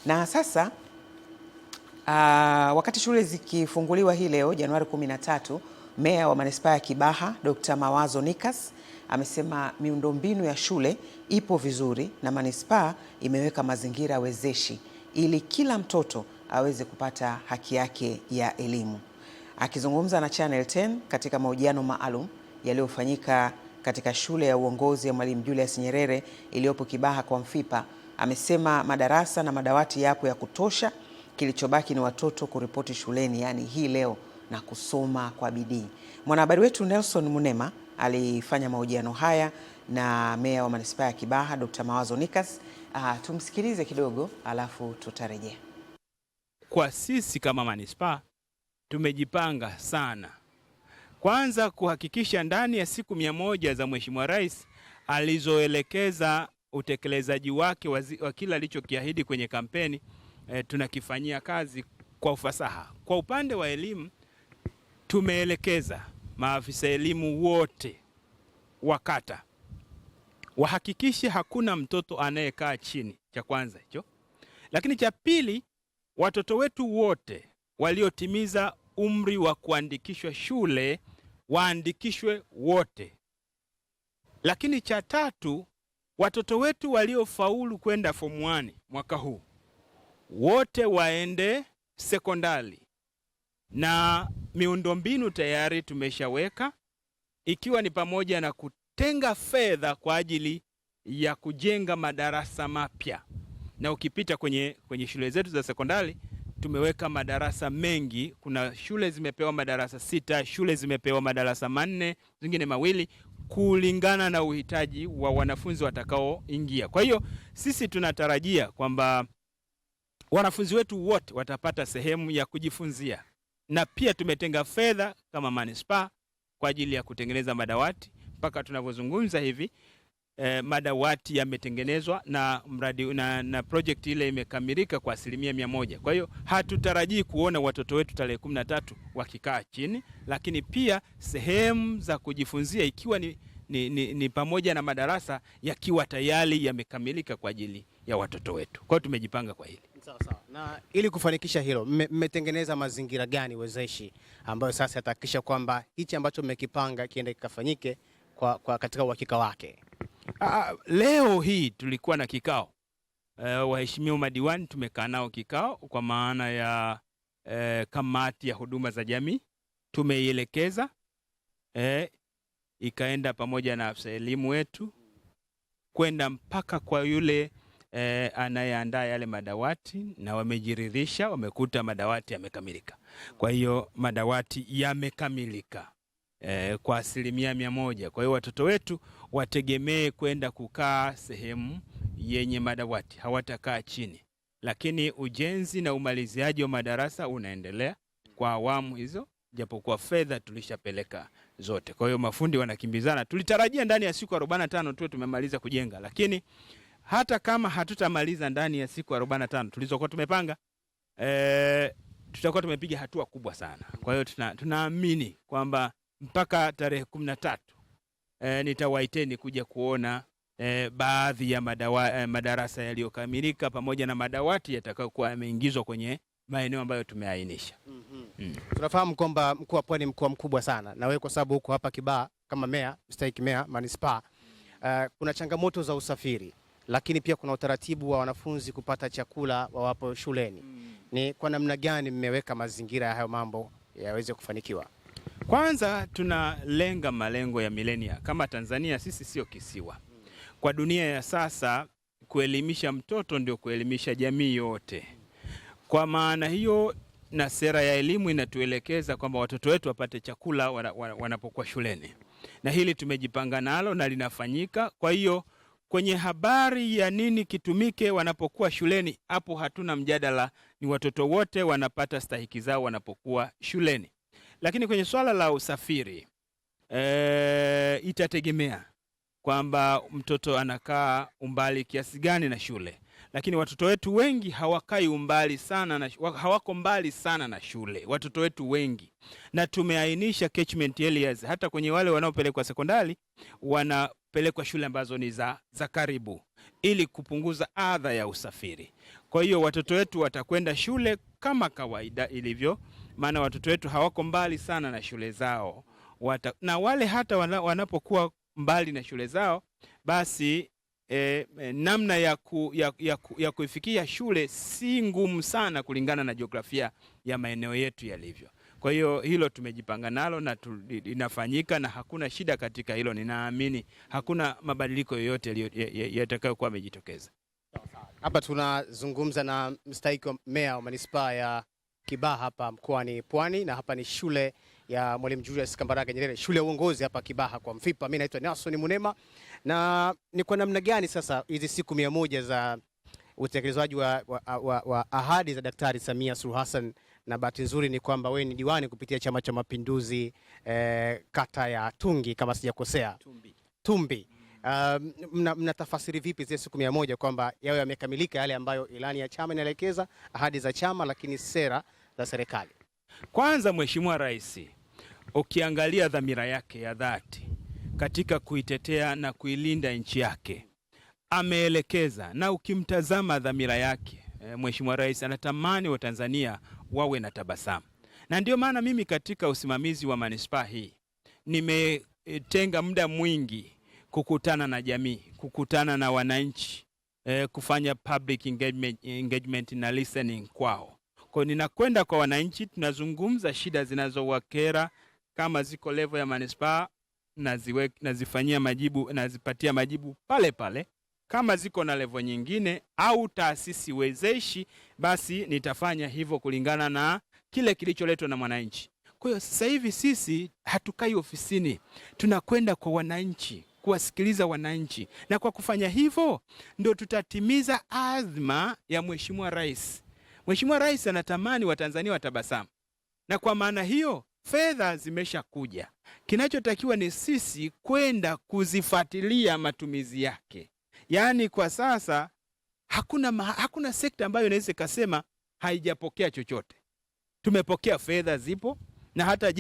Na sasa wakati shule zikifunguliwa hii leo Januari 13, Meya wa Manispaa ya Kibaha Dr. Mawazo Nikas amesema miundombinu ya shule ipo vizuri na manispaa imeweka mazingira wezeshi ili kila mtoto aweze kupata haki yake ya elimu. Akizungumza na Channel 10 katika mahojiano maalum yaliyofanyika katika shule ya uongozi ya Mwalimu Julius Nyerere iliyopo Kibaha kwa Mfipa, amesema madarasa na madawati yapo ya kutosha. Kilichobaki ni watoto kuripoti shuleni, yani hii leo, na kusoma kwa bidii. Mwanahabari wetu Nelson Munema alifanya mahojiano haya na Meya wa Manispaa ya Kibaha Dr. Mawazo Nikas. Tumsikilize kidogo alafu tutarejea. Kwa sisi kama manispaa tumejipanga sana. Kwanza kuhakikisha ndani ya siku 100 za Mheshimiwa Rais alizoelekeza utekelezaji wake wa kila alichokiahidi kwenye kampeni, tunakifanyia kazi kwa ufasaha. Kwa upande wa elimu, tumeelekeza maafisa elimu wote wa kata wahakikishe hakuna mtoto anayekaa chini. Cha kwanza hicho. Lakini cha pili, watoto wetu wote waliotimiza umri wa kuandikishwa shule waandikishwe wote. Lakini cha tatu, watoto wetu waliofaulu kwenda form 1 mwaka huu wote waende sekondari, na miundombinu tayari tumeshaweka, ikiwa ni pamoja na kutenga fedha kwa ajili ya kujenga madarasa mapya. Na ukipita kwenye shule zetu za sekondari tumeweka madarasa mengi. Kuna shule zimepewa madarasa 6, shule zimepewa madarasa 4, zingine mawili, kulingana na uhitaji wa wanafunzi watakaoingia. Kwa hiyo sisi tunatarajia kwamba wanafunzi wetu wote watapata sehemu ya kujifunzia, na pia tumetenga fedha kama manispaa kwa ajili ya kutengeneza madawati. Mpaka tunavyozungumza hivi madawati yametengenezwa na mradi na project ile imekamilika kwa 100%. Kwa hiyo hatutarajii kuona watoto wetu tarehe 13 wakikaa chini, lakini pia sehemu za kujifunzia ikiwa ni pamoja na madarasa yakiwa tayari yamekamilika kwa ajili ya watoto wetu. Kwa hiyo tumejipanga kwa hili. Sawa sawa. Na ili kufanikisha hilo, mmetengeneza mazingira gani wezeshi ambayo sasa yatahakikisha kwamba hichi ambacho mmekipanga kiende kikafanyike kwa katika uhakika wake? Leo hii tulikuwa na kikao. Waheshimiwa madiwani tumekaa nao kikao kwa maana ya kamati ya huduma za jamii. Tumeielekeza ikaenda pamoja na afisa elimu wetu kwenda mpaka kwa yule anayeandaa yale madawati, na wamejiridhisha, wamekuta madawati yamekamilika. Kwa hiyo madawati yamekamilika kwa 100%. Kwa hiyo watoto wetu wategemee kwenda kukaa sehemu yenye madawati, hawatakaa chini. Lakini ujenzi na umaliziaji wa madarasa unaendelea kwa awamu hizo, japokuwa fedha tulishapeleka zote. Kwa hiyo mafundi wanakimbizana. Tulitarajia ndani ya siku 45 tuwe tumemaliza kujenga, lakini hata kama hatutamaliza ndani ya siku 45 tulizokuwa tumepanga, tutakuwa tumepiga hatua kubwa sana. Kwa hiyo tunaamini kwamba mpaka tarehe 13 nitawaiteni kuja kuona baadhi ya madarasa yaliyokamilika pamoja na madawati yatakayokuwa yameingizwa kwenye maeneo ambayo tumeainisha. Tunafahamu kwamba mkoa wa Pwani ni mkoa mkubwa sana, na wewe kwa sababu huko hapa Kibaha kama meya, mstahiki meya manispaa, kuna changamoto za usafiri, lakini pia kuna utaratibu wa wanafunzi kupata chakula wawapo shuleni. Ni kwa namna gani mmeweka mazingira ya hayo mambo yaweze kufanikiwa? Kwanza tunalenga malengo ya milenia. Kama Tanzania sisi sio kisiwa. Kwa dunia ya sasa kuelimisha mtoto ndio kuelimisha jamii yote. Kwa maana hiyo, na sera ya elimu inatuelekeza kwamba watoto wetu wapate chakula wanapokuwa shuleni. Na hili tumejipanga nalo na linafanyika. Kwa hiyo kwenye habari ya nini kitumike wanapokuwa shuleni, hapo hatuna mjadala, ni watoto wote wanapata stahiki zao wanapokuwa shuleni. Lakini kwenye swala la usafiri itategemea kwamba mtoto anakaa umbali kiasi gani na shule. Lakini watoto wetu wengi hawakai umbali sana hawako mbali sana na shule, watoto wetu wengi. Na tumeainisha catchment areas, hata kwenye wale wanaopelekwa sekondari wanapelekwa shule ambazo ni za karibu, ili kupunguza adha ya usafiri. Kwa hiyo watoto wetu watakwenda shule kama kawaida ilivyo, maana watoto wetu hawako mbali sana na shule zao. Na wale hata wanapokuwa mbali na shule zao, basi namna ya kuifikia shule si ngumu sana kulingana na jiografia ya maeneo yetu yalivyo. Kwa hiyo hilo tumejipanga nalo na linafanyika na hakuna shida katika hilo. Ninaamini hakuna mabadiliko yoyote yatakayokuwa yamejitokeza. Hapa tunazungumza na mstahiki meya wa manispaa ya Kibaha hapa mkoani Pwani, na hapa ni shule ya Mwalimu Julius Kambarage Nyerere, shule ya uongozi hapa Kibaha kwa Mfipa. Mimi naitwa Nelson Munema. Na ni kwa namna gani sasa hizi siku 100 za utekelezaji wa ahadi za Daktari Samia Suluhu Hassan, na bahati nzuri ni kwamba wewe ni diwani kupitia Chama cha Mapinduzi kata ya Tungi kama sijakosea. Tumbi. Mnatafasiri vipi zile siku 100 kwamba yawe yamekamilika yale ambayo ilani ya chama inaelekeza, ahadi za chama, lakini sera za serikali? Kwanza, Mheshimiwa Rais ukiangalia dhamira yake ya dhati katika kuitetea na kuilinda nchi yake ameelekeza, na ukimtazama dhamira yake Mheshimiwa Rais anatamani Watanzania wawe na tabasamu. Na ndio maana mimi katika usimamizi wa manispaa hii nimetenga muda mwingi kukutana na jamii, kukutana na wananchi, kufanya public engagement na listening kwao. Kwa ninakwenda kwa wananchi, tunazungumza shida zinazowakera, kama ziko level ya manispaa nazifanyia majibu, nazipatia majibu pale pale. Kama ziko na level nyingine au taasisi wezeshi, basi nitafanya hivyo kulingana na kile kilicholetwa na mwananchi. Kwa hiyo sasa hivi sisi hatukai ofisini, tunakwenda kwa wananchi, kuwasikiliza wananchi, na kwa kufanya hivyo ndio tutatimiza azma ya Mheshimiwa Rais. Mheshimiwa Rais anatamani Watanzania watabasamu, na kwa maana hiyo fedha zimeshakuja. Kinachotakiwa ni sisi kuzifuatilia matumizi yake. Yaani kwa sasa hakuna sekta ambayo inaweza kusema haijapokea chochote. Tumepokea fedha, zipo, na hata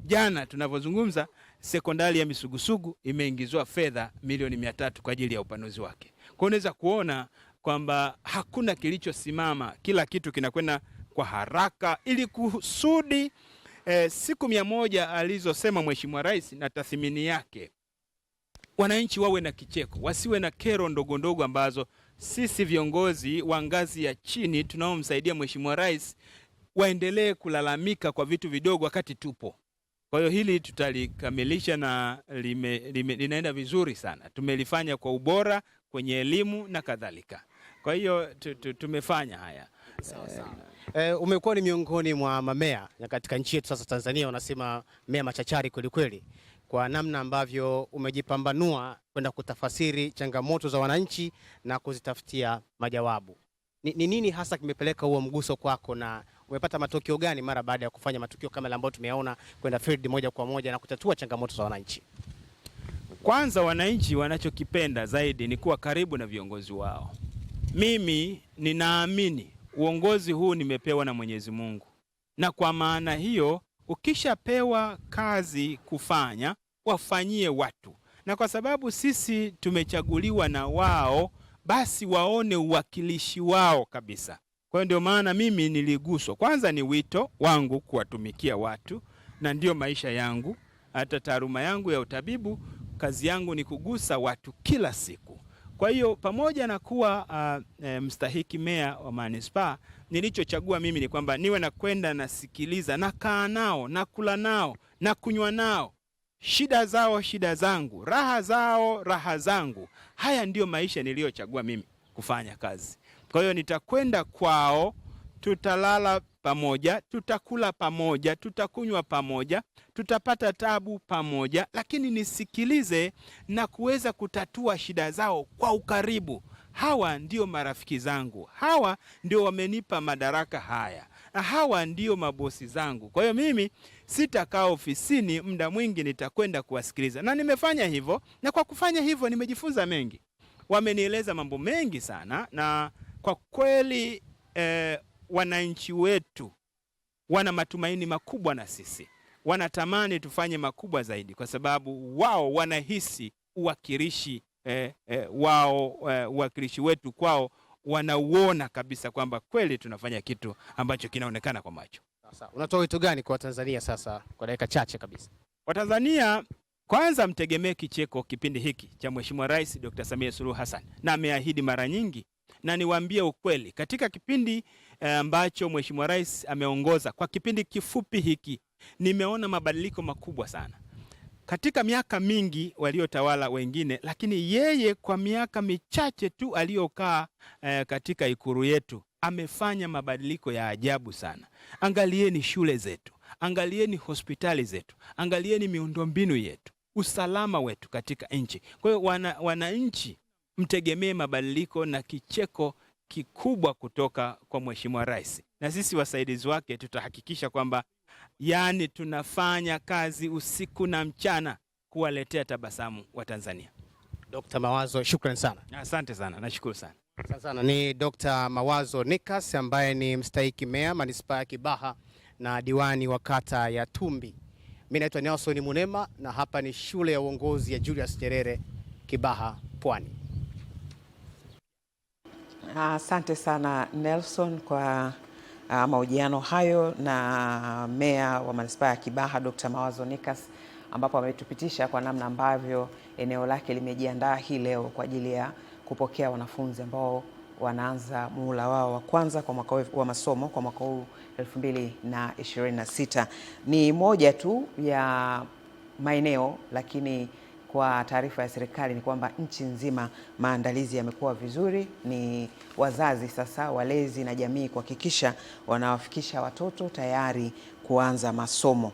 jana tunavyozungumza sekondari ya Misugusugu imeingizwa fedha milioni 300 kwa ajili ya upanuzi wake. Kwa unaweza kuona kwamba hakuna kilichosimama, kila kitu kinakwenda kwa haraka ili kusudi siku 100 alizosema Mheshimiwa Rais na tathmini yake, wananchi wawe na kicheko, wasiwe na kero ndogo ndogo ambazo sisi viongozi wa ngazi ya chini tunaomsaidia Mheshimiwa Rais waendelee kulalamika kwa vitu vidogo wakati tupo. Kwa hiyo hili tutalikamilisha na linaenda vizuri sana. Tumelifanya kwa ubora kwenye elimu na kadhalika. Kwa hiyo tumefanya haya. Umekuwa ni miongoni mwa mamea katika nchi yetu sasa Tanzania, wanasema mea machachari kweli kweli, kwa namna ambavyo umejipambanua kwenda kutafasiri changamoto za wananchi na kuzitafutia majawabu. Ni nini hasa kimepeleka huo mguso kwako, na umepata matokeo gani mara baada ya kufanya matukio kama ambayo tumeyaona, kwenda field moja kwa moja na kutatua changamoto za wananchi? Kwanza, wananchi wanachokipenda zaidi ni kuwa karibu na viongozi wao. Mimi ninaamini uongozi huu nimepewa na Mwenyezi Mungu, na kwa maana hiyo ukishapewa kazi kufanya, wafanyie watu, na kwa sababu sisi tumechaguliwa na wao, basi waone uwakilishi wao kabisa. Kwa hiyo ndio maana mimi niliguswa. Kwanza ni wito wangu kuwatumikia watu, na ndio maisha yangu. Hata taaluma yangu ya utabibu, kazi yangu ni kugusa watu kila siku. Kwa hiyo pamoja na kuwa mstahiki meya wa manispaa, nilichochagua mimi ni kwamba niwe na kwenda nasikiliza, na kaa nao, na kula nao, na kunywa nao, shida zao shida zangu, raha zao raha zangu. Haya ndio maisha niliyochagua mimi kufanya kazi. Kwa hiyo nitakwenda kwao, tutalala pamoja, tutakula pamoja, tutakunywa pamoja, tutapata tabu pamoja, lakini nisikilize na kuweza kutatua shida zao kwa ukaribu. Hawa ndio marafiki zangu, hawa ndio wamenipa madaraka haya, na hawa ndio mabosi zangu. Kwa hiyo mimi sitakaa ofisini muda mwingi, nitakwenda kuwasikiliza, na nimefanya hivyo, na kwa kufanya hivyo nimejifunza mengi. Wamenieleza mambo mengi sana, na kwa kweli wananchi wetu wana matumaini makubwa na sisi. Wanatamani tufanye makubwa zaidi, kwa sababu wao wanahisi uwakilishi wao uwakilishi wetu kwao wanauona kabisa kwamba kweli tunafanya kitu ambacho kinaonekana kwa macho. Sasa unatoa wito gani kwa Watanzania sasa kwa dakika chache kabisa? Watanzania kwanza mtegemee kicheko kipindi hiki cha Mheshimiwa Rais Dr. Samia Suluhu Hassan, na ameahidi mara nyingi, na niwaambie ukweli, katika kipindi ambacho Mheshimiwa Rais ameongoza kwa kipindi kifupi hiki, nimeona mabadiliko makubwa sana. Katika miaka mingi waliotawala wengine, lakini yeye kwa miaka michache tu aliyokaa katika Ikulu yetu amefanya mabadiliko ya ajabu sana. Angalieni shule zetu, angalieni hospitali zetu, angalieni miundombinu yetu, usalama wetu katika nchi. Kwa hiyo wananchi mtegemee mabadiliko na kicheko kikubwa kutoka kwa Mheshimiwa Rais, na sisi wasaidizi wake tutahakikisha kwamba tunafanya kazi usiku na mchana kuwaletea tabasamu wa Tanzania. Dr. Mawazo, shukrani sana. Asante sana, nashukuru sana. Asante sana. Ni Dr. Mawazo Nikas ambaye ni mstahiki meya manispaa ya Kibaha na diwani wa kata ya Tumbi. Mimi naitwa Nelson Munema na hapa ni shule ya uongozi ya Julius Nyerere, Kibaha, Pwani. Asante sana Nelson kwa mahojiano hayo na meya wa manispaa ya Kibaha Dr. Mawazo Nikas, ambapo ametupitisha kwa namna ambavyo eneo lake limejiandaa hii leo kwa ajili ya kupokea wanafunzi ambao wanaanza muhula wao wa kwanza kwa mwaka wa masomo kwa mwaka huu 2026. Ni moja tu ya maeneo, lakini kwa taarifa ya serikali ni kwamba nchi nzima maandalizi yamekuwa vizuri. Ni wazazi sasa, walezi na jamii kuhakikisha wanawafikisha watoto tayari kuanza masomo.